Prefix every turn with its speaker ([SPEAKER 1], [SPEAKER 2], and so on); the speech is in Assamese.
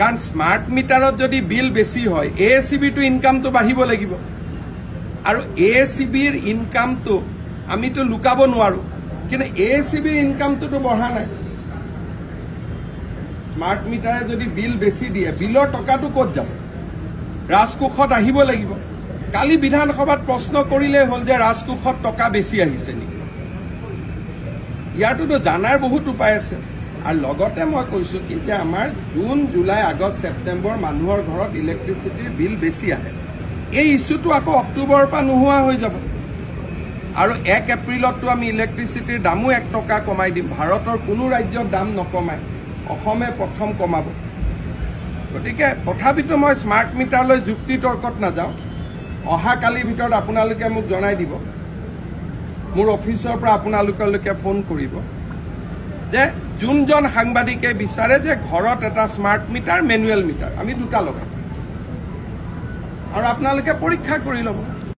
[SPEAKER 1] কাৰণ স্মাৰ্ট মিটাৰত যদি বিল বেছি হয় ASCB-টো ইনকামটো বাঢ়িব লাগিব আৰু ASCB-ৰ ইনকামটো আমিতো লুকাব নোৱাৰো কিন্তু ASCB-ৰ ইনকামটোতো বঢ়া নাই স্মাৰ্ট মিটাৰে যদি বিল বেছি দিয়ে বিলৰ টকাটো ক'ত যাব ৰাজকোষত আহিব লাগিব কালি বিধানসভাত প্ৰশ্ন কৰিলে হ'ল যে ৰাজকোষত টকা বেছি আহিছে নেকি ইয়াৰটোতো জানাৰ বহুত উপায় আছে আৰু লগতে মই কৈছো কি যে আমাৰ জুন জুলাই আগষ্ট ছেপ্টেম্বৰ মানুহৰ ঘৰত ইলেক্ট্ৰিচিটিৰ বিল বেছি আহে এই ইস্যুটো আকৌ অক্টোবৰৰ পৰা নোহোৱা হৈ যাব আৰু 1 এপ্ৰিলতটো আমি ইলেক্ট্ৰিচিটিৰ দামো 1 টকা কমাই দিম ভাৰতৰ কোনো ৰাজ্যৰ দাম নকমায় অসমে প্ৰথম কমাব গতিকে তথাপিতো মই স্মাৰ্ট মিটাৰলৈ যুক্তি তৰ্কত নাযাওঁ অহা কালিৰ ভিতৰত আপোনালোকে মোক জনাই দিব মোৰ অফিচৰ পৰা আপোনালোকলৈকে ফোন কৰিব যে যোনজন সাংবাদিকে বিচাৰে যে ঘৰত এটা স্মাৰ্ট মিটাৰ মেনুৱেল মিটাৰ আমি দুটা লগাম আৰু আপোনালোকে পৰীক্ষা কৰি ল'ব